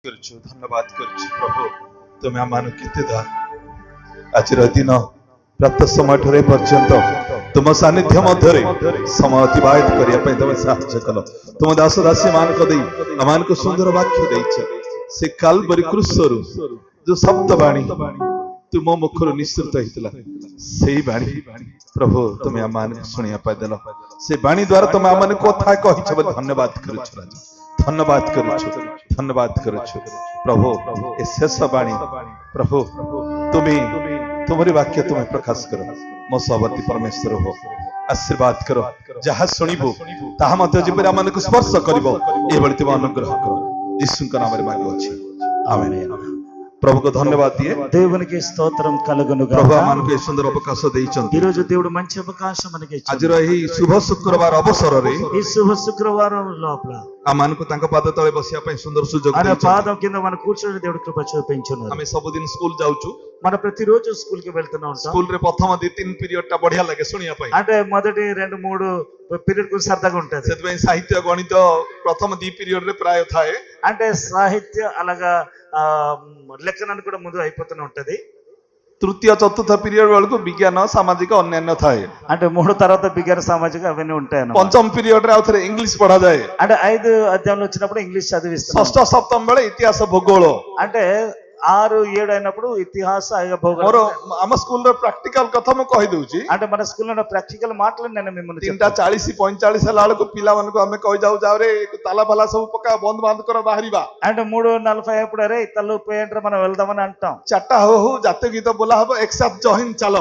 କରୁଛୁ, ଧନ୍ୟବାଦ କରୁଛୁ ପ୍ରଭୁ। ତୁମେ ଆମମାନଙ୍କୁ କେତେ ଦୟା, ଆଜିର ଦିନ ପ୍ରାତ ସମୟଠାରୁ ପର୍ଯ୍ୟନ୍ତ ତୁମ ସାନ୍ନିଧ୍ୟ ମଧ୍ୟରେ ସମୟ ଅତିବାହିତ କରିବା ପାଇଁ ତମେ ସାହାଯ୍ୟ କଲ। ତୁମ ଦାସ ଦାସୀ ମାନଙ୍କ ଦେଇ ଆମମାନଙ୍କୁ ସୁନ୍ଦର ବାକ୍ୟ ଦେଇଛ। ସେ କାଲବରୀ କ୍ରୁଶରୁ ଯୋଉ ଶବ୍ଦ ବାଣୀ ତୁମ ମୁଖରୁ ନିଃସୃତ ହେଇଥିଲା, ସେଇ ବାଣୀ ପ୍ରଭୁ ତୁମେ ଆମମାନଙ୍କୁ ଶୁଣିବା ପାଇଁ ଦେଲ। ସେ ବାଣୀ ଦ୍ୱାରା ତୁମେ ଆମମାନଙ୍କୁ କଥା କହିଛ ବୋଲି ଧନ୍ୟବାଦ କରୁଛୁ ରାଜା, ଧନ୍ୟବାଦ କରୁଛୁ, ଧନ୍ୟବାଦ କରୁଛୁ ପ୍ରଭୁ। ଏ ଶେଷ ବାଣୀ ପ୍ରଭୁ ତୁମେ ତୁମରି ବାକ୍ୟ ତୁମେ ପ୍ରକାଶ କର। ମୋ ସହବର୍ତ୍ତୀ ପରମେଶ୍ୱର ହୋ, ଆଶୀର୍ବାଦ କର। ଯାହା ଶୁଣିବୁ ତାହା ମଧ୍ୟ ଯେପରି ଆମମାନଙ୍କୁ ସ୍ପର୍ଶ କରିବ, ଏଭଳି ତୁମେ ଅନୁଗ୍ରହ କର। ଯୀଶୁଙ୍କ ନାମରେ ମାଗୁଅଛି, ଆମେନ୍। ప్రభుకు ధన్యవాద दिए। దేవునికి స్తోత్రం కలుగును గాక। ప్రభు మనకు ఈ సుందర అవకాశం ଦେଇଛନ୍ତି। ఈ రోజు దేవుడు మంచి అవకాశం మనకి ఇచ్చాడు। ଆଜିର ଏହି ଶୁଭ ଶୁକ୍ରବାର ଅବସରରେ ఈ శుభ శుక్రవారం లోపల ଆମମାନଙ୍କୁ ତାଙ୍କ ପାଦ ତଳେ ବସିବା ପାଇଁ ସୁନ୍ଦର ସୁଯୋଗ ఆయన ଦେଇଛନ୍ତି। పాదం కింద మన కూర్చొని దేవుడు కృప చూపించున్నారు। ଆମେ ସବୁଦିନ ସ୍କୁଲ ଯାଉଛୁ। మన ప్రతిరోజు స్కూల్ కి వెళ్తూనే ఉంటాం। స్కూల్ ରେ ପ୍ରଥମ 2-3 ପିରିୟଡ ଟା ବଢିଆ ଲାଗେ ଶୁଣିବା ପାଇଁ। అంటే మొదటి 2-3 పీరియడ్ కు సరదాగా ఉంటది। ସେଥିପାଇଁ ସାହିତ୍ୟ ଗଣିତ ପ୍ରଥମ 2 ପିରିୟଡ ରେ ପ୍ରାୟ ଥାଏ। అంటే సాహిత్య అలాగా లెక్కనని కూడా ముందు అయిపోతూనే ఉంటది। తృతీయ చతుర్థ పీరియడ్ వరకు విజ్ఞాన సామాజిక అన్యాన్య ଥାଏ। అంటే 3 తర్వాత విజ్ఞాన సామాజిక అవన్నీ ఉంటాయి అన్నమాట। పంచమ పీరియడ్ ରେ ఆउଥରେ ఇంగ్లీష్ పଢాଯାଏ। అంటే 5 అధ్యాయంలో వచ్చినప్పుడు ఇంగ్లీష్ చదివిస్తారు। షష్ఠ సప్తమ ବେଳେ ఇతిహాସ ଭୂଗୋଳ। అంటే 6-7 అయినప్పుడు ఇతిహాస భూగోళం। ମୋର ଆମ ସ୍କୁଲ ର ପ୍ରାକ୍ଟିକାଲ କଥା ମୁଁ କହି ଦଉଛି। అంటే మన స్కూల్ లో ప్రాక్టికల్ మాటలు నేను మిమ్మల్ని 3:40-45 ହେଲା ବେଳକୁ ପିଲାମାନଙ୍କୁ ଆମେ କହି ଯାଉ ଯାଉରେ ତାଲା ଫାଲା ସବୁ ପକା ବନ୍ଦ ବାନ୍ଦ କର ବାହାରିବା। అంటే 3:40 అప్పుడు అరే తల్లు పోయంట్రా మనం వెళ్దామని అంటాం। 4ଟା హో ଜାତୀୟ ଗୀତ ବୋଲା ହବ, ଏକସାଥ ଜହିନ୍ ଚାଲ।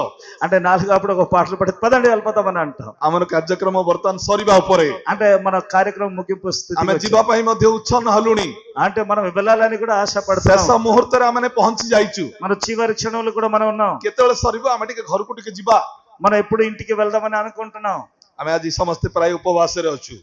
అంటే 4 అప్పుడు ఒక పాటలు పడి పదండి వెళ్ళిపోతామని అంటాం। ଆମର କାର୍ଯ୍ୟକ୍ରମ ବର୍ତ୍ତମାନ ସରିବା ଉପରେ। అంటే మన కార్యక్రమం ముగింపు స్థితికి ଆମେ ଯିବା ପାଇଁ ମଧ୍ୟ ଉଚ୍ଛନ୍ନ ହେଲୁଣି। అంటే మనం వెళ్ళాలని కూడా ఆశపడతాం। ଶେଷ ମୁହୂର୍ତ୍ତରେ ଆମେ ପହଞ୍ଚି ଯାଇଛୁ। మన చివరి క్షణంలో కూడా మనం ఉన్నాం। କେତେବେଳେ ସରିବ ଆମେ ଟିକେ ଘରକୁ ଟିକେ ଯିବା। మనం ఎప్పుడు ఇంటికి వెళ్దామని అనుకుంటున్నాం। ଆମେ ଆଜି ସମସ୍ତେ ପ୍ରାୟ ଉପବାସରେ ଅଛୁ।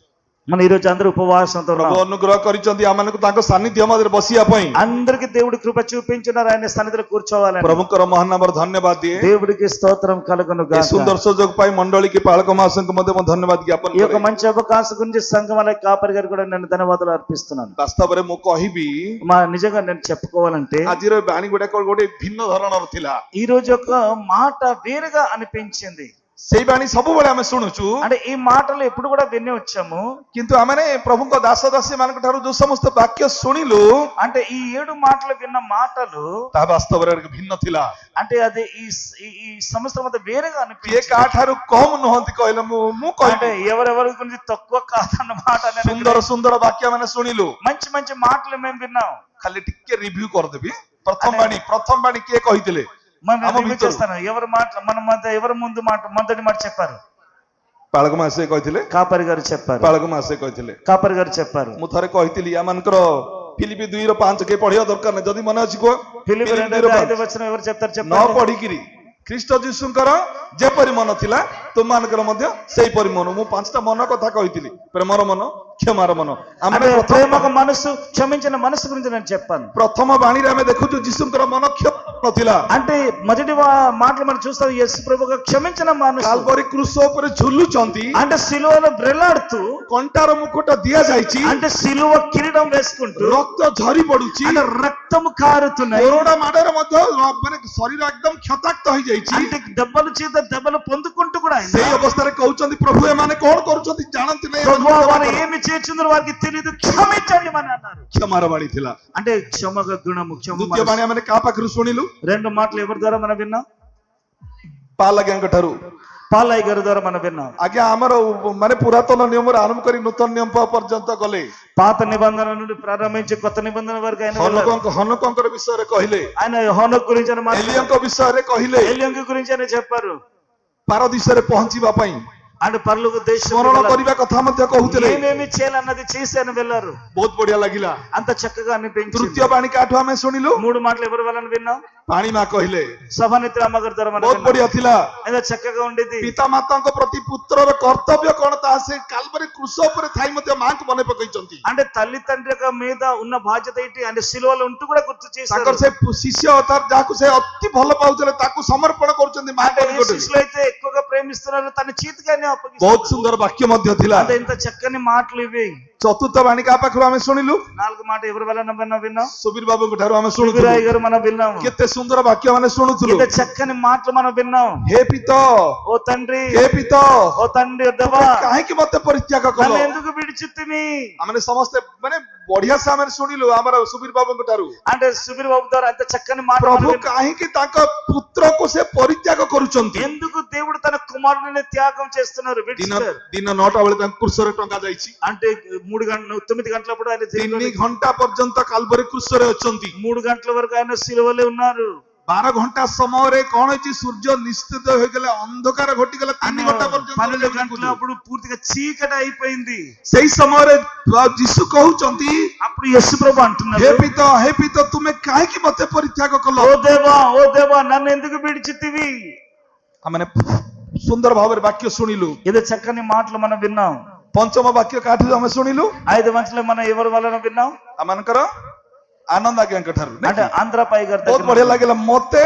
మన ఈ రోజు అందరూ ఉపవాసంతో ఉన్నాం। ప్రభు అనుగ్రହ କରିଛନ୍ତି ଆମମାନଙ୍କୁ ତାଙ୍କ ସାନ୍ନିଧ୍ୟ ମଧ୍ୟରେ ବସିବା ପାଇଁ। అందరికి దేవుడి కృప చూపించున్నారు, ఆయన సన్నిధిలో కూర్చోవాలని। ప్రభుଙ୍କର ମହାନ ନାମର ଧନ୍ୟବାଦ ଦିଏ। దేవుడికి స్తోత్రం కలుగును గాక। ଏ ସୁନ୍ଦର ସୁଯୋଗ ପାଇଁ ମଣ୍ଡଳୀకి ପାଳକ ମହାଶୟଙ୍କୁ ମଧ୍ୟ ମୁଁ ଧନ୍ୟବାଦ ଜ୍ଞାପନ ఈ యొక్క କରେ। మంచి అవకాశం గురించి సంఘం అలాగే కాపరి గారు కూడా నేను ధన్యవాదాలు అర్పిస్తున్నాను। ବାସ୍ତବରେ ମୁଁ କହିବି, నిజంగా నేను చెప్పుకోవాలంటే ଆଜିର ବାଣୀ ଗୁଡାକ ଗୋଟେ ଭିନ୍ନ ଧରଣର ଥିଲା। ఈ రోజు ఒక మాట వేరుగా అనిపించింది। ସେଇ ବାଣୀ ସବୁବେଳେ ଆମେ ଶୁଣୁଛୁ, అంటే ఈ మాటలు ఎప్పుడు కూడా విని వచ్చాము। କିନ୍ତୁ ଆମେ ପ୍ରଭୁଙ୍କ ଦାସ ଦାସୀ ମାନଙ୍କ ଠାରୁ ଯୋଉ ସମସ୍ତ ବାକ୍ୟ ଶୁଣିଲୁ, అంటే ఈ 7 మాటలు విన్న మాటలు ତାହା ବାସ୍ତବରେ ଭିନ୍ନ ଥିଲା। అంటే అది ఈ సంవత్సరం మధ్య వేరుగా କିଏ అనిపించింది। କାହାଠାରୁ କମ ନୁହନ୍ତି କହିଲେ ମୁଁ అంటే କହିବି। ఎవరెవరి గురించి తక్కువ కాదన్న మాట నేను ସୁନ୍ଦର ସୁନ୍ଦର ବାକ୍ୟ ମାନେ ଶୁଣିଲୁ। మంచి మంచి మాటలు మేము విన్నాం। ଖାଲି ଟିକେ ରିଭ୍ୟୁ କରିଦେବି। ପ୍ରଥମ ବାଣୀ କିଏ କହିଥିଲେ? మనం రివ్యూ చేస్తాను। ఎవరి మాటలు మన మధ్య ఎవరి ముందు మాట మొదటి మాట చెప్పారు? ପାଳକ ମହାଶୟ କହିଥିଲେ। కాపరి గారు చెప్పారు। ପାଳକ ମହାଶୟ କହିଥିଲେ। కాపరి గారు చెప్పారు। ମୁଁ ଥରେ କହିଥିଲି ଏମାନଙ୍କର ଫିଲିପି 2:5 କେ ପଢିବା ଦରକାର ନାହିଁ, ଯଦି ମନେ ଅଛି କୁହ। ఫిలిప్పీ 2:5 వచనం ఎవరు చెప్తారు ନ చెప్పండి। ପଢିକିରି ଖ୍ରୀଷ୍ଟ ଯୀଶୁଙ୍କର ଯେପରି ମନ ଥିଲା ତୁମମାନଙ୍କର ମଧ୍ୟ ସେଇପରି ମନ। ମୁଁ 5ଟା ମନ କଥା କହିଥିଲି। ପ୍ରେମର ମନ, କ୍ଷମାର ମନ। ଆମେ ప్రేమకు మనసు, క్షమించిన మనసు గురించి నేను చెప్పాను। ପ୍ରଥମ ବାଣୀରେ ଆମେ ଦେଖୁଛୁ ଯୀଶୁଙ୍କର ମନ କ୍ଷମା ନଥିଲା। అంటే మొదటి మాటలు మనం చూస్తాం, యేసు ప్రభువుగా క్షమించిన మనసు। କାଲବରୀ କୃଷ ଉପରେ ଝୁଲୁଛନ୍ତି, అంటే సిలువలో బ్రెలాడుతూ, କଣ୍ଟାର ମୁକୁଟ ଦିଆଯାଇଛି, అంటే సిలువ కిరీటం వేసుకుంటూ, ରକ୍ତ ଝରି ପଡୁଛି, అంటే రక్తము కారుతున్నాయి, କୋରଡା ମାଡରେ ମଧ୍ୟ ମାନେ ଶରୀର ଏକଦମ କ୍ଷତାକ୍ତ ହେଇଯାଇଛି। అంటే దెబ్బలు చేత దెబ్బలు పొందుకుంటూ కూడా ସେଇ ଅବସ୍ଥାରେ କହୁଛନ୍ତି, ପ୍ରଭୁ ଏମାନେ କଣ କରୁଛନ୍ତି ଜାଣନ୍ତି ନାହିଁ, వారు ఏమి చేస్తుందో వారికి తెలియదు, క్షమించండి అని అన్నారు। କ୍ଷମାର ବାଣୀ ଥିଲା। అంటే క్షమగ గుణము, క్షమ ଦ୍ୱିତୀୟ ବାଣୀ ଆମେ କାହା ପାଖରୁ ଶୁଣିଲୁ? 2 మాటలు ఎవరి ద్వారా మనం విన్నాం? ପାଲଜ୍ଞାଙ୍କ ଠାରୁ। పాలయ్య గారి ద్వారా మనం విన్నాం। ଆଜ୍ଞା ଆମର ମାନେ ପୁରାତନ ନିୟମରୁ ଆରମ୍ଭ କରି ନୂତନ ନିୟମ ପର୍ଯ୍ୟନ୍ତ ଗଲେ, పాత నిబంధన నుండి ప్రారంభించి కొత్త నిబంధన వరకు ఆయన ହନକଙ୍କର ବିଷୟରେ କହିଲେ, ఆయన హోనక్ గురించి ఆయన ଏଲିୟଙ୍କ ବିଷୟରେ କହିଲେ, ఏలియంగ గురించి ఆయన చెప్పారు। ପାରଦୀସରେ ପହଞ୍ଚିବା ପାଇଁ అంటే పరలోక దేశం ସ୍ମରଣ କରିବା କଥା ମଧ୍ୟ କହୁଥିଲେ। ఏమేమి చేయాలన్నది చేసి అని వెళ్ళారు। ବହୁତ ବଢିଆ ଲାଗିଲା। అంత చక్కగా అనిపించింది। ତୃତୀୟ ବାଣୀ କାଠୁ ଆମେ ଶୁଣିଲୁ? 3 మాటలు ఎవరి వలన విన్నాం? ପାଣି ମା କହିଲେ, సభానేత్రి అమ్మగారి ద్వారా మనం ବହୁତ ବଢିଆ ଥିଲା। ఎంత చక్కగా ఉండేది। ପିତା ମାତାଙ୍କ ପ୍ରତି ପୁତ୍ରର କର୍ତ୍ତବ୍ୟ କଣ ତାହା ସେ କାଲବରୀ କୃଷ ଉପରେ ଥାଇ ମଧ୍ୟ ମାଙ୍କୁ ମନେ ପକେଇଛନ୍ତି। అంటే తల్లి తండ్రి మీద ఉన్న బాధ్యత ఏంటి అంటే సిలువలో ఉంటూ కూడా గుర్తు చేశారు। ତାଙ୍କର ସେ ଶିଷ୍ୟ ଯାହାକୁ ସେ ଅତି ଭଲ ପାଉଥିଲେ ତାକୁ ସମର୍ପଣ କରୁଛନ୍ତି ମାଙ୍କ ନିକଟରେ। శిష్యులు అయితే ఎక్కువగా ప్రేమిస్తున్నారు, తన చేతికి ఆయన అప్పగిస్తారు। ବହୁତ ସୁନ୍ଦର ବାକ୍ୟ ମଧ୍ୟ ଥିଲା। అంటే ఇంత చక్కని మాటలు ఇవి। ଚତୁର୍ଥ ବାଣୀ କାହା ପାଖରୁ ଆମେ ଶୁଣିଲୁ? నాలుగు మాట ఎవరి వలన విన్నాం? ସୁବୀର ବାବୁଙ୍କ ଠାରୁ ଆମେ ଶୁଣୁଥିଲୁ। సుబిరాయ్ గారు మనం విన్నాము। କେତେ ସୁନ୍ଦର ବାକ୍ୟ ମାନେ ଶୁଣୁଥିଲୁ। ఎంత చక్కని మాటలు మనం విన్నాం। హే పిత, ఓ తండ్రి, హే పిత, ఓ తండ్రి దేవా, କାହିଁକି ମତେ ପରିତ୍ୟାଗ କଲ? నన్ను ఎందుకు విడిచితివి? ଆମେ ସମସ୍ତେ ମାନେ ବଢିଆ ସେ ଆମେ ଶୁଣିଲୁ ଆମର ସୁବୀର ବାବୁଙ୍କ ଠାରୁ। అంటే సుబీర్ బాబు ద్వారా అంత చక్కని మాట ପ୍ରଭୁ କାହିଁକି ତାଙ୍କ పుత్ରକୁ ସେ ପରିତ୍ୟାଗ କରୁଛନ୍ତି? ఎందుకు దేవుడు తన కుమారుడిని త్యాగం చేస్తున్నారు? ଦିନ 9ଟା ବେଳେ ତାଙ୍କୁ କ୍ରୁଶରେ ଟଙ୍କା ଯାଇଛି। అంటే 9 గంటలప్పుడు ఆయన 3 ଘଣ୍ଟା ପର୍ଯ୍ୟନ୍ତ କାଲବରୀ କ୍ରୁଶରେ ଅଛନ୍ତି। 3 గంటల వరకు ఆయన సిలువలో ఉన్నారు। 12 ଘଣ୍ଟା ସମୟରେ କଣ ହେଇଛି? ସୂର୍ଯ୍ୟ ନିସ୍ତେଜ ହୋଇଗଲେ, ଅନ୍ଧକାର ଘଟିଗଲା। 3 ଘଣ୍ଟା 12 ପର୍ଯ୍ୟନ୍ତ గంటలప్పుడు పూర్తిగా చీకటి అయిపోయింది। ସେଇ ସମୟରେ ଯୀଶୁ କହୁଛନ୍ତି, అప్పుడు యేసు ప్రభు అంటున్నారు, హే పిత ତୁମେ କାହିଁକି ମତେ ପରିତ୍ୟାଗ କଲ? ఓ దేవా నన్ను ఎందుకు విడిచితివి? ଆମେ ସୁନ୍ଦର ଭାବରେ ବାକ୍ୟ ଶୁଣିଲୁ। ఏదో చక్కని మాటలు మనం విన్నాం। ପଞ୍ଚମ ବାକ୍ୟ କାଠୁ ଆମେ ଶୁଣିଲୁ। 5 మాటలు మనం ఎవరి వలన విన్నాం? ଆମମାନଙ୍କର ଆନନ୍ଦ ଆଜ୍ଞାଙ୍କ ଠାରୁ। అంటే ఆంధ్రపాయి గారి ବହୁତ ବଢିଆ ଲାଗିଲା। ମତେ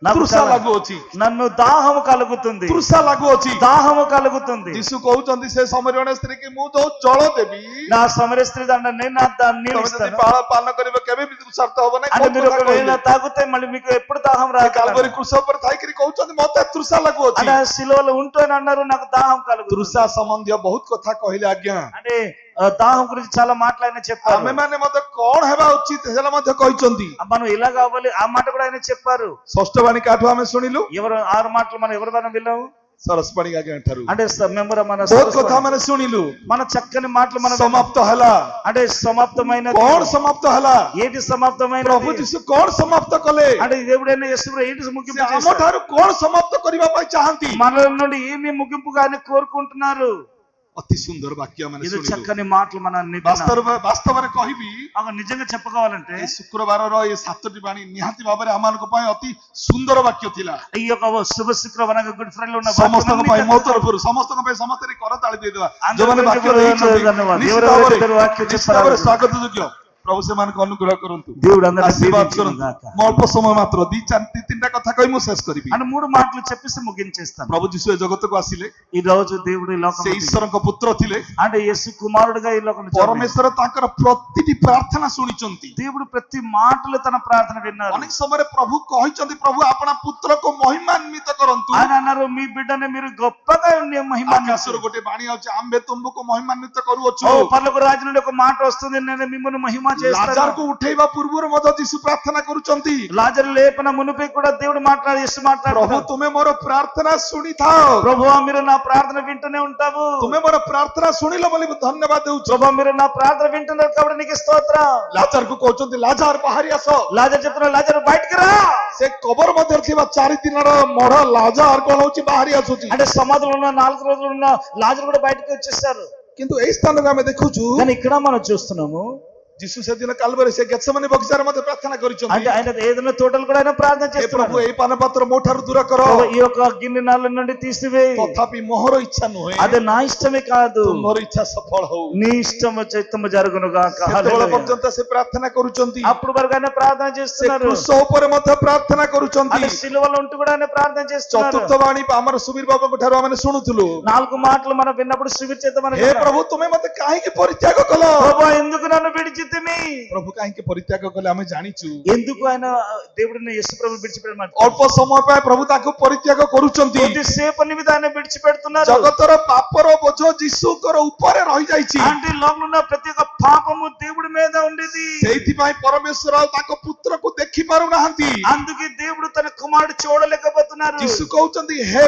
ତୃଷା ଲାଗୁଅଛି, నన్ను దాహము కలుగుతుంది, ତୃଷା ଲାଗୁଅଛି, దాహము కలుగుతుంది। ଯୀଶୁ କହୁଛନ୍ତି ସେ ସମରୀୟ ସ୍ତ୍ରୀ କି ମୁଁ ଯୋଉ ଜଳ ଦେବି, నా సమర స్త్రీ దండ నేను నా నీళ్ళు ତମେ ଯଦି ఇస్తాను। ପାନ କରିବ କେବେ ବି ତୃଷାର୍ତ ହବ ନାହିଁ। అంటే మీరు ఒకవేళ తాగితే మళ్ళీ మీకు ఎప్పుడు దాహం రాదు। କାଲବରୀ କୃଷ ଉପରେ ଥାଇକିରି କହୁଛନ୍ତି ମତେ ତୃଷା ଲାଗୁଅଛି। అంటే సిలువలో ఉంటూనే అన్నారు నాకు దాహం కలుగుతుంది। ତୃଷା ସମ୍ବନ୍ଧୀୟ ବହୁତ କଥା କହିଲେ ଆଜ୍ଞା। అంటే దాహం గురించి చాలా మాటలు ఆయన చెప్పారు। ଆମେ ମାନେ ମତେ କଣ ହେବା ఉଚିତ ହେଲେ ମଧ୍ୟ କହିଛନ୍ତି। మనం ఇలా కావాలి ఆ మాట కూడా ఆయన చెప్పారు। ଷଷ୍ଠ ବାଣୀ କାଠୁ ଆମେ ଶୁଣିଲୁ। ఎవరు 6 మాటలు మనం ఎవరు మనం విన్నాము? ସରସ୍ୱତୀ ଆଜ୍ଞା ଠାରୁ అంటే మెంబర్ మన ବହୁତ କଥା ମାନେ ଶୁଣିଲୁ। మన చక్కని మాటలు మనం ସମାପ୍ତ ହେଲା। అంటే సమాప్తమైనది। କଣ ସମାପ୍ତ ହେଲା? ఏంటి సమాప్తమైనది? ପ୍ରଭୁ ଯୀଶୁ କଣ ସମାପ୍ତ କଲେ? అంటే దేవుడైన యేసు ఏంటి ముగింపు ସେ ଆମ చేశారు? ଠାରୁ କଣ ସମାପ୍ତ କରିବା ପାଇଁ ଚାହାନ୍ତି? మన నుండి ఏమి ముగింపుగా ఆయన కోరుకుంటున్నారు? ଅତି ସୁନ୍ଦର ବାକ୍ୟ ମାନେ ఇది ଶୁଣିଲୁ। చక్కని మాటలు మనం ବାସ୍ତବରେ କହିବି, నిజంగా చెప్పగవాలంటే ଏ ଶୁକ୍ରବାରର ଏ 7ଟି ବାଣୀ ନିହାତି ଭାବରେ ଆମମାନଙ୍କ ପାଇଁ ଅତି ସୁନ୍ଦର ବାକ୍ୟ ଥିଲା। ఈ యొక్క శుభ శుక్రవారం గుడ్ ఫ్రైడే ఉన్న ସମସ୍ତଙ୍କ ପାଇଁ ମୋ ତରଫରୁ ସମସ୍ତଙ୍କ ପାଇଁ ସମସ୍ତେ କରତାଳି ଦେଇଦେବା। అందరికీ ଯୋଉମାନେ ବାକ୍ୟ ଦେଇଛନ୍ତି ନିଶ୍ଚିତ ଭାବରେ ସ୍ୱାଗତ ଯୋଗ୍ୟ। ପ୍ରଭୁ ସେମାନଙ୍କୁ ଅନୁଗ୍ରହ କରନ୍ତୁ, దేవుడు అందరిని ଆଶୀର୍ବାଦ దీవించును କରନ୍ତୁ। గాక। ମୁଁ ଅଳ୍ପ ସମୟ ମାତ୍ର 3-4 କଥା କହି ମୁଁ ଶେଷ କରିବି। అని 3 మాటలు చెప్పేసి ముగించేస్తాను। ପ୍ରଭୁ ଯୀଶୁ ଏ ଜଗତକୁ ଆସିଲେ, ఈ రోజు దేవుడు ఈ ସେ లోకంలో ଈଶ୍ୱରଙ୍କ పుତ୍ର ଥିଲେ। అంటే యేసు కుమారుడుగా ఈ లోకంలో జన్మించాడు। ପରମେଶ୍ୱର ତାଙ୍କର ପ୍ରତିଟି ପ୍ରାର୍ଥନା ଶୁଣିଛନ୍ତି। దేవుడు ప్రతి మాటలు తన ప్రార్థన విన్నారు। ଅନେକ ସମୟରେ ପ୍ରଭୁ କହିଛନ୍ତି, ପ୍ରଭୁ ଆପଣା ପୁତ୍ରକୁ ମହିମାନ୍ୱିତ କରନ୍ତୁ। ఆయన అన్నారు మీ బిడ్డని మీరు గొప్పగా ଆକାଶରୁ ଗୋଟେ ବାଣୀ ଅଛି, ଆମ୍ଭେ ତୁମକୁ ମହିମାନ୍ୱିତ କରୁଅଛୁ। పర్లోక రాజు నుండి ఒక మాట వస్తుంది, నేను మిమ్మల్ని మహిమ చేస్తాను। ଲାଜାରକୁ ଉଠେଇବା ପୂର୍ବରୁ ମଧ୍ୟ ଯୀଶୁ ପ୍ରାର୍ଥନା କରୁଛନ୍ତି। లాజరు లేపన మునిపై కూడా దేవుడు యేసు ପ୍ରଭୁ మాట్లాడుతున్నాడు, ତୁମେ ମୋର ପ୍ରାର୍ଥନା ଶୁଣିଥାଅ। ప్రభువా మీరు నా ప్రార్థన వింటూనే ఉంటావు। ତୁମେ ମୋର ପ୍ରାର୍ଥନା ଶୁଣିଲ ବୋଲି ମୁଁ ଧନ୍ୟବାଦ ଦେଉଛି। ప్రభువా మీరు నా ప్రార్థన వింటున్నారు కాబట్టి నీకు స్తోత్రం। ଲାଜାରକୁ କହୁଛନ୍ତି, ଲାଜାର ବାହାରି ଆସ। లాజరు చెప్తున్నా, లాజరు బయటికి రా। ସେ କବର ମଧ୍ୟରେ ଥିବା 4 ଦିନର ମଢ ଲାଜାର କଣ ହଉଛି? ବାହାରି ଆସୁଛି। అంటే సమాధిలో ఉన్న 4 రోజులు ఉన్న లాజరు కూడా బయటికి వచ్చేసారు। କିନ୍ତୁ ଏଇ ସ୍ଥାନରେ ଆମେ ଦେଖୁଛୁ, కానీ ఇక్కడ మనం చూస్తున్నాము ଯୀଶୁ ସେଦିନ କାଲବରୀ ସେ ଗେତ୍ସେମନି ବଗିଚାରେ ମଧ୍ୟ ପ୍ରାର୍ଥନା କରିଛନ୍ତି। అంటే ఆయన ఏదైనా తోటలు కూడా ఆయన ప్రార్థన ହେ చేస్తున్నారు, ପ୍ରଭୁ ଏଇ ପାନପାତ୍ର ମୋ ଠାରୁ ଦୂର କର, ఈ యొక్క గిన్నె నాళ్ళ నుండి తీసివేయి। ତଥାପି ମୋହର ଇଚ୍ଛା ନୁହେଁ, అదే నా ఇష్టమే కాదు, ତୁମର ଇଚ୍ଛା ସଫଳ ହଉ। నీ ఇష్టము చిత్తము జరుగును గాక। ସେତେବେଳେ ପର୍ଯ୍ୟନ୍ତ ସେ ପ୍ରାର୍ଥନା କରୁଛନ୍ତି। అప్పుడు వరకు ఆయన ప్రార్థన ସେ చేస్తున్నారు, କୃଷ ଉପରେ ମଧ୍ୟ ପ୍ରାର୍ଥନା କରୁଛନ୍ତି। అంటే సిలువలో ఉంటూ కూడా ఆయన ప్రార్థన చేస్తున్నారు। ଚତୁର୍ଥ ବାଣୀ ଆମର ସୁବୀର ବାବୁଙ୍କ ଠାରୁ ଆମେ ଶୁଣୁଥିଲୁ, 4 మాటలు మనం విన్నప్పుడు సువిర్ చేత మనం ହେ ପ୍ରଭୁ ତୁମେ ମତେ କାହିଁକି ପରିତ୍ୟାଗ କଲ? ప్రభువా ఎందుకు నన్ను విడిచితివి? ପ୍ରଭୁ କାହିଁକି ପରିତ୍ୟାଗ କଲେ ଆମେ ଜାଣିଛୁ। ఎందుకు ఆయన దేవుడిని యేసు ప్రభు విడిచిపెట్టమని ଅଳ୍ପ ସମୟ ପାଇଁ ପ୍ରଭୁ ତାକୁ ପରିତ୍ୟାଗ କରୁଛନ୍ତି। కొద్దిసేపు నిమిత్తం ఆయన విడిచిపెడుతున్నారు। ଜଗତର ପାପର ବୋଝ ଯୀଶୁଙ୍କର ଉପରେ ରହିଯାଇଛି। అంటే లోకంలో ఉన్న ప్రతి ఒక్క పాపము దేవుడి మీద ఉండేది। ସେଇଥିପାଇଁ ପରମେଶ୍ୱର ଆଉ ତାଙ୍କ ପୁତ୍ରକୁ ଦେଖି ପାରୁନାହାନ୍ତି। అందుకే దేవుడు తన కుమారుడు చూడలేకపోతున్నారు। ଯୀଶୁ କହୁଛନ୍ତି, ହେ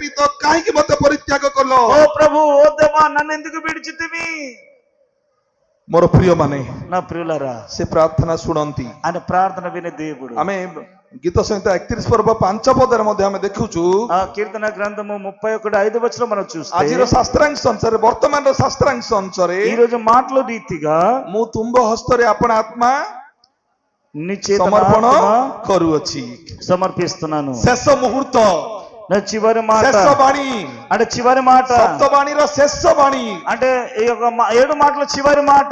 ପିତା କାହିଁକି ମତେ ପରିତ୍ୟାଗ କଲ? ఓ ప్రభు, ఓ దేవా నన్ను ఎందుకు విడిచితివి? ମୋର ପ୍ରିୟ ମାନେ, నా ప్రియులారా, ସେ ପ୍ରାର୍ଥନା ଶୁଣନ୍ତି। ఆయన ప్రార్థన వినే దేవుడు। ଆମେ ଗୀତ ସଂହିତା 31 ପର୍ବ 5 ପଦରେ ମଧ୍ୟ ଆମେ ଦେଖୁଛୁ, ఆ కీర్తన గ్రంథము 31:5 మనం చూస్తే ଆଜିର ଶାସ୍ତ୍ରାଂଶ ଅନୁସାରେ, ବର୍ତ୍ତମାନର ଶାସ୍ତ୍ରାଂଶ ଅନୁସାରେ, ఈ రోజు మాటల రీతిగా ମୁଁ ତୁମ୍ଭ ହସ୍ତରେ ଆପଣା ଆତ୍ମା నీ చేత ସମର୍ପଣ କରୁଅଛି। సమర్పిస్తున్నాను। ଶେଷ ମୁହୂର୍ତ୍ତ, నా చివరి మాట, ଶେଷ ବାଣୀ, అంటే చివరి మాట, ସପ୍ତବାଣୀର ଶେଷ ବାଣୀ। అంటే ఈ యొక్క 7 మాటల చివరి మాట।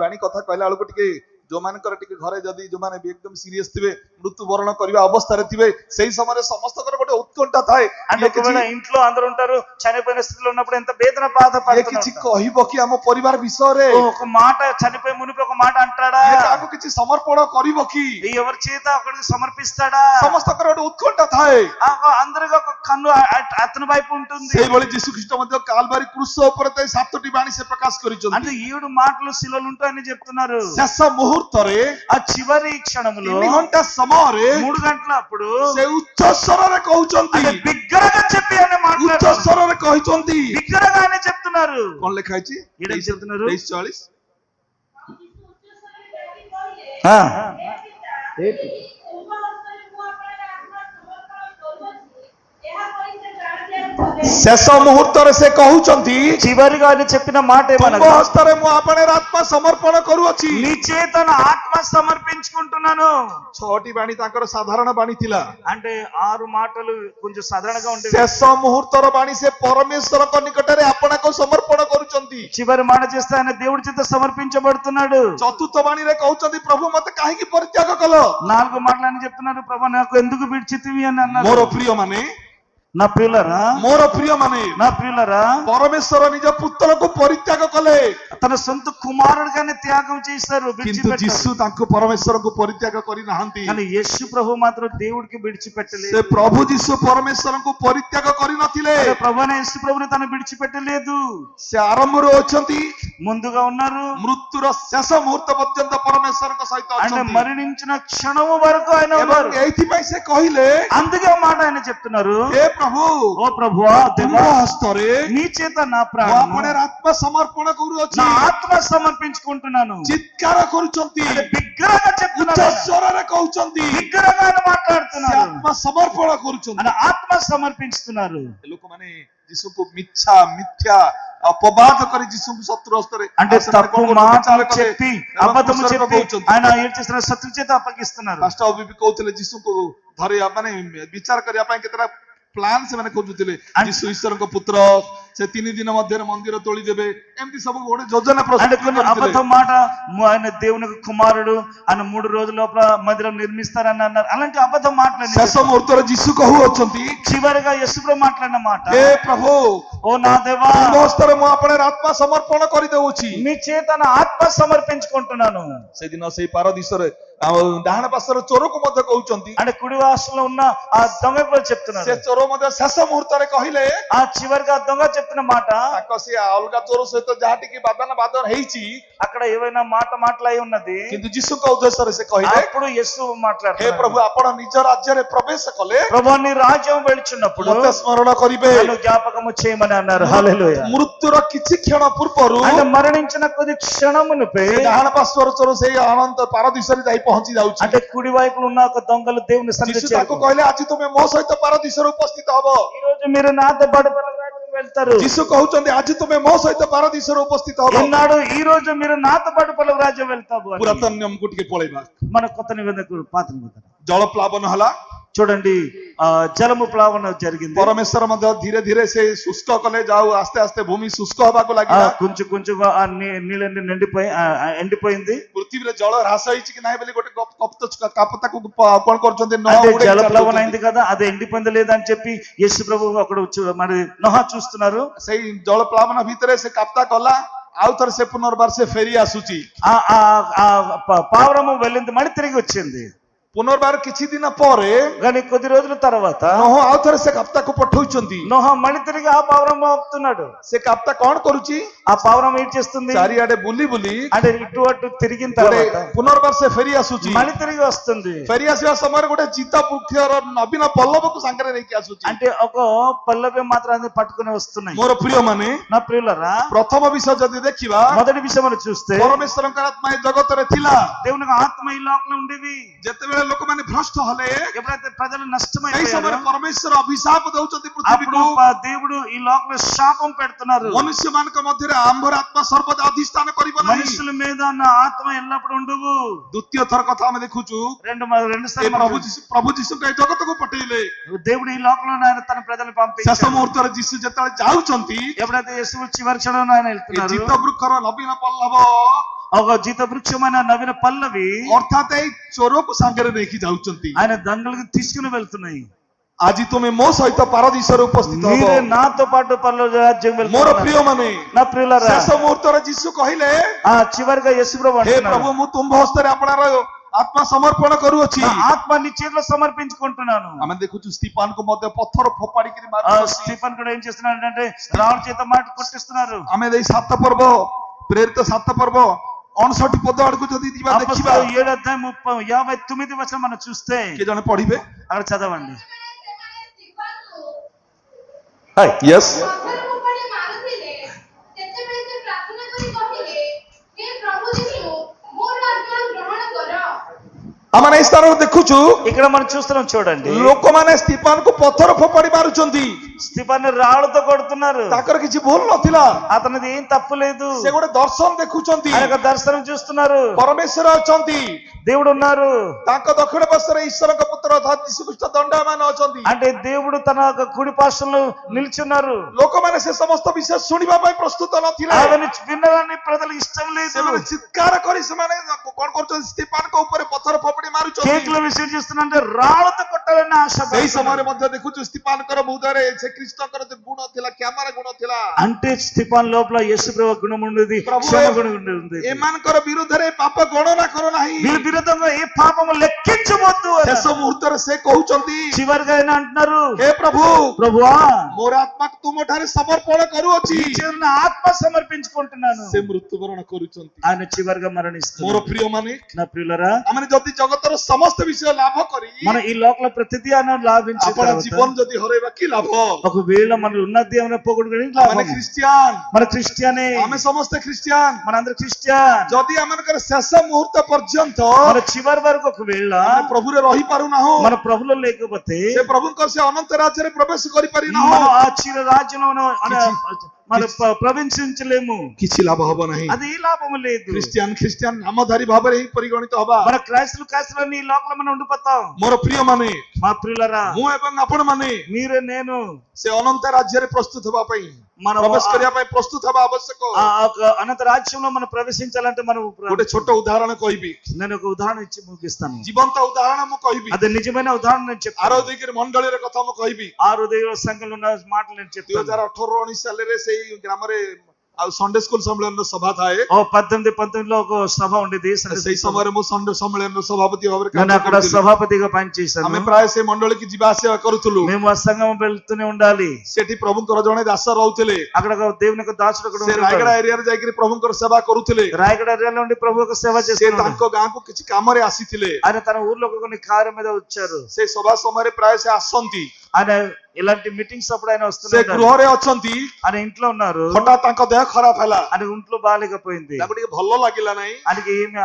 ବାଣୀ କଥା କହିଲା ବେଳକୁ ଟିକେ जो मानकर टिके घरे जदी जो माने भी एकदम सीरियस थिबे मृत्युवरण करबा अवस्था रे थिबे सेही समय समस्त गोटे उत्कंठा थाए అంటే ఒకవేళ ఇంట్లో అందరూ ఉంటారు చనిపోయిన స్థితిలో ఉన్నప్పుడు ఎంత వేదన బాధ ये किछि कहिबो कि हम परिवार विषय रे ఒక మాట చనిపోయి మునిపి ఒక మాట అంటాడా ये काको किछि समर्पण करिबो कि ఎవరి చేత ఒకరికి సమర్పిస్తాడా समस्त गोटे उत्कंठा थाए అందరికి ఒక కన్ను అతని వైపు ఉంటుంది सेही भली यीशु ख्रीष्ट मध्ये कालबारी क्रूस ऊपर तै सातटी बाणी से प्रकाश करिचंती అంటే 7 మాటలు శిలలు ఉంటాయని చెప్తున్నారు शेष मुहूर्त रे ఆ చివరి క్షణంలో 3 घंटा समय रे 3 గంటల అప్పుడు से उच्च स्वर रे कहउचंती అంటే బిగ్గరగా చెప్పి అని उच्च మాట్లాడుతున్నారు स्वर रे कहिचंती బిగ్గరగానే చెప్తున్నారు कोन लिखा है ఏం చెప్తున్నారు 23:40 हां शेष मुहूर्त रे से कहउचंती చివరిగా అని చెప్పిన మాట तुम ఏమనగా हस्तरे मु आपणे आत्मा समर्पण करूअछि నీ చేత నా ఆత్మ సమర్పించుకుంటున్నాను छटी बाणी ताकर साधारण बाणी थिला అంటే 6 మాటలు కొంచెం సాధారణంగా ఉండేవి शेष मुहूर्त रो बाणी से परमेश्वर को निकट रे आपणा को समर्पण करूचंती చివరి మాట చేస్తే ఆయన దేవుడి చేత సమర్పించబడుతున్నాడు चतुर्थ बाणी रे कहउचंती प्रभु मते काहे की परित्याग कलो 4 మాటలు అని చెప్తున్నారు ప్రభు నాకు ఎందుకు విడిచితివి అని అన్నారు मोर प्रिय माने నా ప్రియులరా मोर प्रिय माने నా ప్రియులరా परमेश्वर निज पुत्र को परित्याग कले తన సొంత కుమారుడిగానే త్యాగం చేశారు किंतु విడిచిపెట్టారు यीशु तांको परमेश्वर को परित्याग करि नाहंती కానీ యేసు ప్రభు మాత్రం దేవుడికి से విడిచిపెట్టలేదు प्रभु यीशु परमेश्वर को परित्याग करि नथिले అదే ప్రభువైన యేసు ప్రభుని తను విడిచిపెట్టలేదు से आरंभ रो अछंती ముందుగా ఉన్నారు मृत्युर शेष मुहूर्त पर्यंत परमेश्वर को सहित ఆయన अछंती మరణించిన క్షణము వరకు ఆయన ఉన్నారు एवं एथि पई से कहिले అందుకే మాట ఆయన చెప్తున్నారు हे प्रभु ఓ ప్రభువా దేవా तुम हस्तरे నీ చేత నా मु ప్రాణము आपणे आत्मा समर्पण करू నా अछि ఆత్మ సమర్పించుకుంటున్నాను चित्कार करूचंती అంటే బిగ్గరగా उच्च చెప్తున్నారు स्वर रे कहउचंती బిగ్గరగా ఆయన से మాట్లాడుతున్నారు आत्मा समर्पण करूचंती ఆయన ఆత్మ సమర్పించుతున్నారు लोक माने यीशु को मिथ्या मिथ्या अपवाद करी यीशु को शत्रु हस्तरे అంటే తప్పు మాటలు చెప్పి అబద్ధము पुस्तक చెప్పి कहउचंती ఆయన ఏం చేస్తున్నారు శత్రు చేత అప్పగిస్తున్నారు पास्टर अभी भी कहउतले यीशु को धरे माने विचार करिया पई केतरा प्लान से माने खोजुतिले यीशु ईश्वर को पुत्र से 3 दिन मध्य मंदिर तोली देबे एमती सब गोटे योजना అంటే प्रस्तुत కొన్ని అబద్ధ మాట ఆయన దేవునికి కుమారుడు ఆయన 3 రోజుల లోపల మందిరం నిర్మిస్తారని అన్నారు అలాంటి అబద్ధ మాటలు शेष मुहूर्त रे यीशु कहू अछंती చివరిగా యేసుప్రభు మాట్లాడిన మాట हे प्रभु ఓ నా దేవా हस्तरे मु आपणे आत्मा समर्पण करि देउछि నీ చేత నా ఆత్మ సమర్పించుకుంటున్నాను से दिन से पारदीसरे डाहाण पासर चोर को मध्य कहउचंती అంటే కుడివాసంలో ఉన్న ఆ దొంగ కూడా చెప్తున్నారు से चोर मध्य शेष मुहूर्त रे कहिले ఆ చివరిగా దొంగ చెప్తున్న మాట ताको से अलगा चोर सहित जहा टिके बादन बादर हेइछि అక్కడ ఏవైనా మాటలై ఉన్నది किंतु यीशु का उद्देश्य रे से कहिले అప్పుడు యేసు हे మాట్లాడుతున్నారు प्रभु आपण निज राज्य रे प्रवेश कले ప్రభు నీ రాజ్యం వెళ్చున్నప్పుడు मते स्मरण करिबे నన్ను జ్ఞాపకము చేయమని అన్నారు హల్లెలూయా मृत्युर किछि क्षण पूर्वरु ఆయన మరణించిన కొద్ది క్షణమునిపై डाहाण पासर चोर से अनंत पारदीसरे जाई पहुंची जाउछि అంటే కుడి వైపున ఉన్న ఒక దొంగలు దేవుని సన్నిధి यीशु ताको कहले आज तुमे मो सहित पारदीसरे उपस्थित हबो ఈ రోజు మీరు నాతో బడబడ రాజ్యం వెళ్తారు यीशु कहउचंदी आज तुमे मो सहित पारदीसरे उपस्थित हबो ఈనాడు ఈ రోజు మీరు నాతో బడబడ రాజ్యం వెళ్తారు అని. पुरातन नियम को टिके पळेबा మన కొత్త నిబంధనకు పాత నిబంధన जल प्लावन हला చూడండి జలము ప్లావన జరిగింది परमेश्वर मध्य धीरे धीरे से शुष्क कले जाऊ आस्ते आस्ते भूमि शुष्क होबा को लागिला కొంచెం కొంచెంగా ఆ నీళ్ళని ఎండిపోయింది पृथ्वी रे जल ह्रास होइछि कि नाही बोली गोटे कापता को कोन करचंदी न అంటే उड़े జల ప్లవన అయింది కదా అది ఎండిపోయింది లేదా అని చెప్పి యేసు ప్రభు అక్కడ మరి నోహా చూస్తున్నారు सेही जल प्लावन भीतर से कापता कला आउ थर से पुनर्बार से फेरी आसुची పావురము వెళ్ళింది మళ్ళీ తిరిగి వచ్చింది पुनर्बार किछि दिन परे కానీ కొద్ది రోజుల తర్వాత नोह आउ थर से कापता को पठौचंदी నోహా మళ్ళీ తిరిగి ఆ పావురం ఆపుతున్నాడు से कापता कोन करूची ఆ పావురం ఏం చేస్తుంది चारियाडे बुली बुली అంటే ఇటు అటు తిరిగిన गोटे తర్వాత पुनर्बार से फेरी आसुची మళ్ళీ తిరిగి వస్తుంది फेरी आसीबा समय गोटे जीता वृक्षर नवीन पल्लव को संगरे नेकी आसुची అంటే ఒక పల్లవి మాత్రం పట్టుకుని వస్తున్నాయి मोर प्रिय माने నా ప్రియులరా प्रथम विषय जदि देखिबा మొదటి విషయం మనం చూస్తే परमेश्वरଙ୍କ आत्मा ए जगत रे थिला దేవునికి ఆత్మ ఈ లోకంలో ఉండేవి जेतेबेले लोक माने भ्रष्ट हले ఎప్పుడైతే ప్రజలు एई నష్టమైపోయారో समय परमेश्वर अभिशाप दउचंती पृथ्वी అప్పుడు को దేవుడు ఈ లోకంలో శాపం పెడుతున్నారు मनुष्य मानक मध्य आंबर आत्मा सर्वदा अधिष्ठान करिबो नाही మనుషుల మీద ఉన్న ఆత్మ ఎల్లప్పుడు ఉండవు द्वितीय थर कथा हम देखुछु రెండు ए సార్లు प्रभु जीशु के जगत को पठेले దేవుడు ఈ లోకంలో ఆయన తన ప్రజలను शेष పంపించాడు मुहूर्त रे जीशु जेतले जाउचंती ఎప్పుడైతే యేసు చివరి క్షణంలో ఆయన ए వెళ్తున్నారు जीत वृक्षर नवीन पल्लव ఒక జీత వృక్షమైన నవీన పల్లవి ଅର୍ଥାତ ଏଇ ଚୋରକୁ ସାଙ୍ଗରେ ନେଇକି ଯାଉଛନ୍ତି। ఆయన దండలకు తీసుకుని వెళ్తున్నాయి। ଆଜି ତୁମେ ମୋ ସହିତ ପାରଦୀସରେ ଉପସ୍ଥିତ మీరే ହବ। నాతో పాటు పరలోక రాజ్యం ମୋର వెళ్తున్నారు। ପ୍ରିୟ ମାନେ, నా ప్రియులారా, ଶେଷ ମୁହୂର୍ତ୍ତରେ ଯୀଶୁ କହିଲେ, చివరిగా యేసుప్రభు ହେ అంటున్నారు, ପ୍ରଭୁ ମୁଁ ତୁମ୍ଭ ହସ୍ତରେ ଆପଣଙ୍କର ଆତ୍ମା ସମର୍ପଣ କରୁଅଛି। నా ఆత్మ నీ చేతిలో సమర్పించుకుంటున్నాను। ଆମେ ଦେଖୁଛୁ ସ୍ତିଫାନକୁ ମଧ୍ୟ ପଥର ଫୋପାଡ଼ିକିରି ମାରୁଛନ୍ତି। స్టీఫన్ కూడా ఏం చేస్తున్నాడు అంటే రాళ్ళ చేత మాట కొట్టిస్తున్నారు। ଆମେ ଏଇ 7 ପର୍ବ ପ୍ରେରିତ 7 ପର୍ବ 59 ପଦ ଆଡକୁ ଯଦି ଯିବା ଦେଖିବା, అపొస్తలుల 7 అధ్యాయం 59 వచనం మనం చూస్తే କିଏ ଜଣେ ପଢିବେ? అక్కడ చదవండి। yes ଆମେ ଏଇ ସ୍ଥାନରେ ଦେଖୁଛୁ ఇక్కడ మనం చూస్తున్నాం చూడండి, ଲୋକମାନେ ସ୍ତିଫାନକୁ ପଥର ଫୋପାଡ଼ି ମାରୁଛନ୍ତି। స్టీఫన్ రాళ్ళతో కొడుతున్నారు। ତାଙ୍କର କିଛି ଭୁଲ ନଥିଲା, అతనిది ఏం తప్పు లేదు। ସେ ଗୋଟେ ଦର୍ଶନ ଦେଖୁଛନ୍ତି। ఆయన ఒక దర్శనం చూస్తున్నారు, ପରମେଶ୍ୱର ଅଛନ୍ତି, దేవుడు ఉన్నారు। ତାଙ୍କ ଦକ୍ଷିଣ ପାର୍ଶ୍ୱରେ ଈଶ୍ୱରଙ୍କ ପୁତ୍ର ଅର୍ଥାତ୍ ଯୀଶୁଖ୍ରୀଷ୍ଟ ଦଣ୍ଡାୟମାନ ଅଛନ୍ତି। అంటే దేవుడు తన యొక్క కుడి పార్శ్వంలో నిల్చున్నారు। ଲୋକମାନେ ସେ ସମସ୍ତ ବିଷୟ ଶୁଣିବା ପାଇଁ ପ୍ରସ୍ତୁତ ନଥିଲେ। అవన్నీ వినడానికి ప్రజలకు ఇష్టం లేదు। ସେମାନେ ଚିତ୍କାର କରି ସେମାନେ କଣ କରୁଛନ୍ତି? ସ୍ତିଫାନଙ୍କ ଉପରେ ପଥର ଫୋପାଡ଼ି ମାରୁଛନ୍ତି। కేకుల విషయం చేస్తున్నంటే రాళ్ళతో కొట్టాలని ఆశ ସେଇ ସମୟରେ ମଧ୍ୟ ଦେଖୁଛୁ ସ୍ତିଫାନଙ୍କର ହୃଦୟରେ ସେ ଖ୍ରୀଷ୍ଟଙ୍କର ଯୋଉ ଗୁଣ ଥିଲା, କ୍ଷମାର ଗୁଣ ଥିଲା। అంటే స్టీఫన్ లోపల యేసుప్రభు గుణం ఉండేది, క్షమ గుణం ఉండేది। ଏମାନଙ୍କର ବିରୁଦ୍ଧରେ ପାପ ଗଣନା କର ନାହିଁ। వీరి విరుద్ధంగా ఏ పాపము లెక్కించవద్దు అని। ଶେଷ ମୁହୂର୍ତ୍ତରେ ସେ କହୁଛନ୍ତି, చివరిగా ఆయన అంటున్నారు, ହେ ପ୍ରଭୁ ప్రభువా ମୋର ଆତ୍ମାକୁ ତୁମଠାରେ ସମର୍ପଣ କରୁଅଛି। నీ చేతుల్లో ఆత్మ సమర్పించుకుంటున్నాను। ସେ ମୃତ୍ୟୁବରଣ କରୁଛନ୍ତି। ఆయన చివరిగా ମୋର మరణిస్తున్నారు। ପ୍ରିୟ ମାନେ, నా ప్రియులరా, ଆମେ ଯଦି ଜଗତର ସମସ୍ତ ବିଷୟ ଲାଭ କରି మనం ఈ లోకల ప్రతిదీ ఆయన లాభించిన ଆପଣ తర్వాత ଜୀବନ ଯଦି ହରେଇବା କି ଲାଭ? ఒకవేళ మన ఉన్నది ఏమైనా పోగొట్టుకుని ଆମେ ଖ୍ରୀଷ୍ଟିଆନ, మన క్రిస్టియనే, ଆମେ ସମସ୍ତେ ଖ୍ରୀଷ୍ଟିଆନ। మనందరూ క్రిస్టియన్। ଯଦି ଆମମାନଙ୍କର ଶେଷ ମୁହୂର୍ତ୍ତ ପର୍ଯ୍ୟନ୍ତ మన చివరి వరకు ఒకవేళ ଆମେ ପ୍ରଭୁରେ ରହିପାରୁନାହୁଁ, మన ప్రభులో లేకపోతే ସେ ପ୍ରଭୁଙ୍କର ସେ ଅନନ୍ତ ରାଜ୍ୟରେ ପ୍ରବେଶ କରିପାରିନାହୁଁ, మనం ఆ చిర రాజ్యంలో మన ప్రవేశించలేము। କିଛି ଲାଭ ହବ ନାହିଁ। అది ఏ లాభము లేదు। ଖ୍ରୀଷ୍ଟିଆନ ନାମଧାରୀ ଭାବରେ ହିଁ ପରିଗଣିତ ହବା। మన క్రైస్తవులని ఈ లోపల మనం ఉండిపోతాం। ମୋର ପ୍ରିୟ ମାନେ, మా ప్రియులరా, ମୁଁ ଏବଂ ଆପଣ ମାନେ మీరే నేను ସେ ଅନନ୍ତ ରାଜ୍ୟରେ ପ୍ରସ୍ତୁତ ହେବା ପାଇଁ, మనం ପ୍ରବେଶ କରିବା ପାଇଁ ପ୍ରସ୍ତୁତ ହେବା ଆବଶ୍ୟକ। అనంత రాజ్యంలో మనం ప్రవేశించాలంటే మనం ଗୋଟେ ଛୋଟ ଉଦାହରଣ କହିବି, నేను ఒక ఉదాహరణ ఇచ్చి ముగిస్తాను। ଜୀବନ୍ତ ଉଦାହରଣ ମୁଁ କହିବି। అది నిజమైన ఉదాహరణ నేను చెప్తాను। ଆରଦିଗିରି ମଣ୍ଡଳୀର କଥା ମୁଁ କହିବି। ఆ హృదయ సంఘంలో ఉన్న మాటలు నేను చెప్తాను। 2018-19 ସାଲରେ ସେଇ ଗ୍ରାମରେ ଆଉ ସଣ୍ଡେ ସ୍କୁଲ ସମ୍ମିଳନୀର ସଭା ଥାଏ। 1919లో ఒక సభ ఉండేది। ସେଇ ସମୟରେ ମୁଁ ସଣ୍ଡେ ସମ୍ମିଳନୀର ସଭାପତି ଭାବରେ నేను అక్కడ సభాపతిగా పనిచేశాను। ଆମେ ପ୍ରାୟ ସେ ମଣ୍ଡଳୀకి ଯିବା ଆସିବା କରୁଥିଲୁ। మేము ఆ సంఘం వెళ్తూనే ఉండాలి। ସେଠି ପ୍ରଭୁଙ୍କର ଜଣେ ଦାସ ରହୁଥିଲେ। అక్కడ ఒక దేవుని యొక్క దాసుడు అక్కడ ସେ ରାୟଗଡା ଏରିଆରେ ଯାଇକିରି ପ୍ରଭୁଙ୍କର ସେବା କରୁଥିଲେ। రాయగడ ఏరియాలో ఉండి ప్రభు యొక్క సేవ ସେ చేస్తున్నారు। ତାଙ୍କ ଗାଁକୁ କିଛି କାମରେ ଆସିଥିଲେ। ఆయన తన ఊర్లో కొన్ని కార్యం మీద వచ్చారు। ସେ ସଭା ସମୟରେ ପ୍ରାୟ ସେ ଆସନ୍ତି। ఆయన ఇలాంటి మీటింగ్స్ అప్పుడు ఆయన ସେ వస్తున్నారు। ଗୃହରେ ଅଛନ୍ତି। ఆయన ఇంట్లో ఉన్నారు। ହଠାତ୍ ତାଙ୍କ ଦେହ ଖରାପ ହେଲା। ఆయన ఒంట్లో బాగాలేకపోయింది। ତାକୁ ଟିକେ ଭଲ ଲାଗିଲା ନାହିଁ। ఆయనకి ఏమి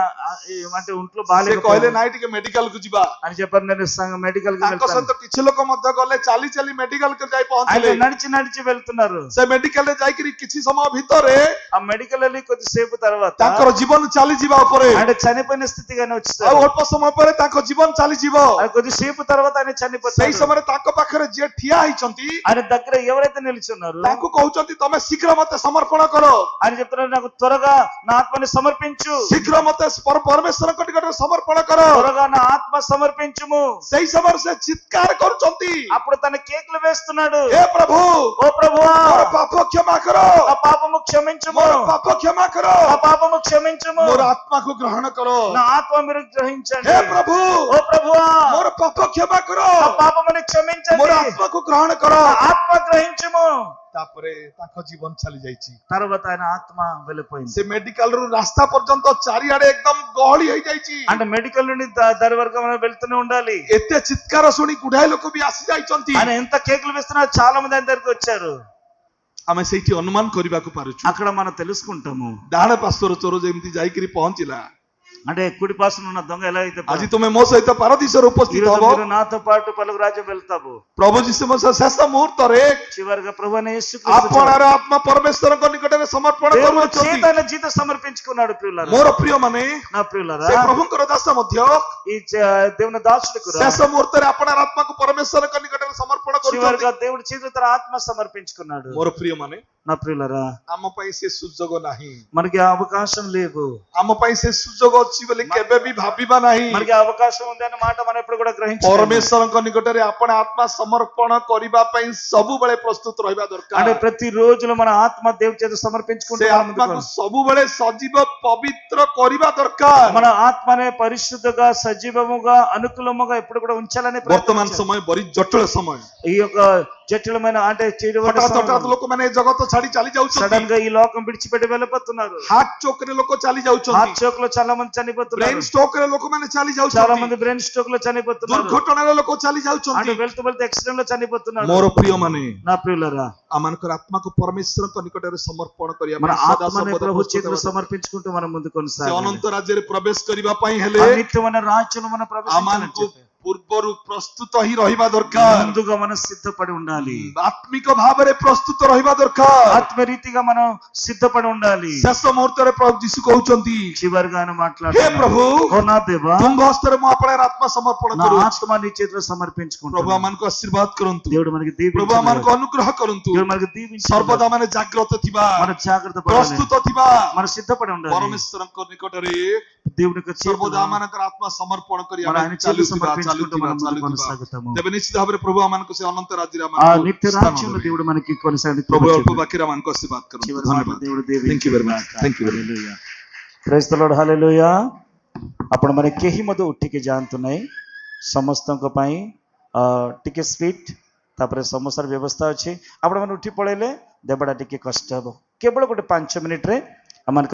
అంటే ఒంట్లో ସେ କହିଲେ బాగాలేకపోయింది ନାଇଁ ଟିକେ ମେଡିକାଲ କୁ ଯିବା। అని చెప్పారు। నేను మెడికల్ కి ତାଙ୍କ వెళ్తాను। ସହିତ କିଛି ଲୋକ ମଧ୍ୟ ଗଲେ, ଚାଲି ଚାଲି ମେଡିକାଲ କୁ ଯାଇ ఆయన ପହଞ୍ଚିଲେ। నడిచి నడిచి వెళ్తున్నారు। ସେ ମେଡିକାଲ ରେ ଯାଇକିରି କିଛି ସମୟ ଭିତରେ ఆ మెడికల్ వెళ్ళి కొద్దిసేపు తర్వాత ତାଙ୍କର ଜୀବନ ଚାଲିଯିବା ଉପରେ, ఆయన చనిపోయిన స్థితిగానే ଆଉ వచ్చారు। ଅଳ୍ପ ସମୟ ପରେ ତାଙ୍କ ଜୀବନ ଚାଲିଯିବ। ఆయన కొద్దిసేపు తర్వాత ఆయన ସେଇ చనిపోతారు। ସମୟରେ ତାଙ୍କ ପାଖରେ ଯିଏ ଠିଆ ହେଇଛନ୍ତି ఆయన దగ్గర ఎవరైతే నిల్చున్నారు ତାଙ୍କୁ କହୁଛନ୍ତି, ତମେ ଶୀଘ୍ର ମତେ ସମର୍ପଣ କର, ఆయన చెప్తున్నారు, నాకు త్వరగా నా ఆత్మని సమర్పించు, ଶୀଘ୍ର ମତେ ପରମେଶ୍ୱରଙ୍କ ନିକଟରେ ସମର୍ପଣ କର। త్వరగా నా ఆత్మ సమర్పించుము। ସେଇ ସମୟରେ ସେ ଚିତ୍କାର କରୁଛନ୍ତି, అప్పుడు తన కేకులు వేస్తున్నాడు, ହେ ପ୍ରଭୁ ఓ ప్రభువా, ମୋର ପାପ କ୍ଷମା କର, నా పాపము క్షమించుము, ମୋର ପାପ କ୍ଷମା କର, నా పాపము క్షమించుము, ମୋର ଆତ୍ମାକୁ ଗ୍ରହଣ କର। నా ఆత్మ మీరు గ్రహించండి। ହେ ପ୍ରଭు ఓ ప్రభువా, ମୋର ପାପ କ୍ଷମା କର, నా పాపముని ମୋର క్షమించండి, ଆତ୍ମାକୁ ଗ୍ରହଣ କର। నా ఆత్మ గ్రహించుము। ତାପରେ ତାଙ୍କ ଜୀବନ ଚାଲି ଯାଇଛି। తర్వాత ఆయన ఆత్మ వెళ్ళిపోయింది। ସେ ମେଡିକାଲ ରୁ ରାସ୍ତା ପର୍ଯ୍ୟନ୍ତ ଚାରିଆଡେ ଏକଦମ ଗହଳି ହେଇଯାଇଛି। అంటే మెడికల్ నుండి దారి వరకు మనం వెళ్తూనే ఉండాలి। ଏତେ ଚିତ୍କାର ଶୁଣି ଗୁଡାଏ ଲୋକ ବି ଆସି ଯାଇଛନ୍ତି। ఆయన ఎంత కేకులు వేస్తున్నారు, చాలా మంది ఆయన దగ్గరికి వచ్చారు। ଆମେ ସେଇଠି ଅନୁମାନ କରିବାକୁ ପାରୁଛୁ। అక్కడ మనం తెలుసుకుంటాము, ଡାହାଣ ପାର୍ଶ୍ୱର ଚୋର ଯେମିତି ଯାଇକିରି ପହଞ୍ଚିଲା, అంటే కుడి పార్శ్వన ఉన్న దొంగ ఎలా అయితే ଆଜି ତୁମେ ମୋ ସହିତ ପାରଦୀସରେ ଉପସ୍ଥିତ ହବ। మీరు నాతో పాటు పలుకు రాజ్యం వెళ్తాము। ପ୍ରଭୁ ଯୀଶୁ ଶେଷ ମୁହୂର୍ତ୍ତରେ చివరిగా ప్రభు అయిన యేసుక్రీస్తు ଆପଣାର ଆତ୍ମା ପରମେଶ୍ୱରଙ୍କ ନିକଟରେ ସମର୍ପଣ దేవుని କରୁଅଛନ୍ତି। చేత ఆయన జీవితం సమర్పించుకున్నాడు। ప్రియులారా, ମୋର ପ୍ରିୟ ମାନେ, నా ప్రియులారా, ସେ ପ୍ରଭୁଙ୍କର ଦାସ ମଧ୍ୟ ఈ దేవుని దాసుడికి రా. शेष मुहूर्त रे आपण आत्मा को परमेश्वर को निकट में समर्पण చివరిగా करूछंती దేవుడి చేతిలో తన ఆత్మ సమర్పించుకున్నాడు. मोर प्रिय माने నా ప్రియులరా, आम पई से सुजोग नाही మనకి ఆ అవకాశం లేవు. आम पई से सुजोग अछि बोले केबे भी भाबीबा नाही మనకి ఆ అవకాశం ఉంది అన్న మాట మనం ఎప్పుడు కూడా గ్రహించాలి. परमेश्वर को निकट रे आपण आत्मा समर्पण करिबा पई सब बेले प्रस्तुत रहबा అంటే दरकार ప్రతి రోజులో మన ఆత్మ దేవుడి చేత సమర్పించుకుంటూ से మనం आत्मा ముందుకు को सब बेले सजीव पवित्र करिबा दरकार మన ఆత్మనే పరిశుద్ధంగా సజీవముగా అనుకూలముగా ఎప్పుడు కూడా ఉంచాలని वर्तमान समय बड़ी जटिल समय ఈ యొక్క జటిలమైన అంటే हठात हठात लोक माने जगत छाड़ी चली जाउछंती సడన్ గా ఈ లోకం విడిచిపెట్టి వెళ్ళిపోతున్నారు. हार्ट चोक रे लोक चली హార్ట్ जाउछंती చోక్ లో చాలా మంది ब्रेन చనిపోతున్నారు. स्ट्रोक रे लोक माने चली చాలా जाउछंती మంది బ్రెయిన్ స్ట్రోక్ లో చనిపోతున్నారు. दुर्घटना रे लोक चली అంటే जाउछंती వెళ్తూ వెళ్తూ యాక్సిడెంట్ లో చనిపోతున్నారు. मोर प्रिय माने నా ప్రియులరా, आमानकर आत्मा को परमेश्वर को निकट रे समर्पण करिया మన सदा ఆత్మనే सर्वदा ప్రభు प्रस्तुत చేతిలో हेबा। సమర్పించుకుంటూ మనం ముందుకు से కొనసాగాలి. अनंत राज्य रे प्रवेश करिबा पई ఆ हेले నిత్యమైన రాజ్యంలో మనం ప్రవేశించాలని आमानको చెప్పి पूर्वरु प्रस्तुत ही रहिबा दरकार ముందుగా మనం సిద్ధపడి ఉండాలి. आत्मिक भाव रे प्रस्तुत रहिबा दरकार ఆత్మ రీతిగా మనం సిద్ధపడి ఉండాలి. शेष मुहूर्त रे प्रभु यीशु कहउचंती చివరిగా ఆయన हे మాట్లాడుతున్నాడు, प्रभु ఓ నా దేవా, तुम हस्त रे मु आपणे आत्मा समर्पण నా करू ఆత్మ నీ చేతిలో प्रभु సమర్పించుకుంటున్నాను. आमान को आशीर्वाद करंतु దేవుడు మనకి प्रभु आमान को దీవించాలి. अनुग्रह करंतु దేవుడు మనకి దీవించాలి. सर्वदा माने जागृत थिबा మన జాగ్రత్త పడాలి, प्रस्तुत थिबा మన సిద్ధపడి ఉండాలి. परमेश्वर को निकट रे దేవుని యొక్క सर्वदा చేతిలో आमानकर आत्मा समर्पण करी మన ఆయన चालू చేతిలో थिबा సమర్పించుకుంటూ మనం ముందుకు కొనసాగుతాము. तेबे निश्चित भाव रे प्रभु आमान को से अनंत राज्य रे ఆ आमान నిత్య రాజ్యంలో దేవుడు మనకి కొనసాగి प्रभु अल्प बाकी रे आमान को आशीर्वाद करंतु చివరి మాట धन्यवाद దేవుడు Thank you very much. Thank you very much. Hallelujah. Praise the Lord, hallelujah. ଆପଣ ମାନେ କେହି ମଧ୍ୟ ଉଠିକି ଯାଆନ୍ତୁ ନାହିଁ, ସମସ୍ତଙ୍କ ପାଇଁ ଟିକେ ସ୍ୱିଟ୍ ତାପରେ ସମସ୍ତର ବ୍ୟବସ୍ଥା ଅଛି. ଆପଣମାନେ ଉଠି ପଳେଇଲେ ଦେବାଟା ଟିକେ କଷ୍ଟ ହେବ. କେବଳ ଗୋଟେ 5 ମିନିଟରେ ଆମ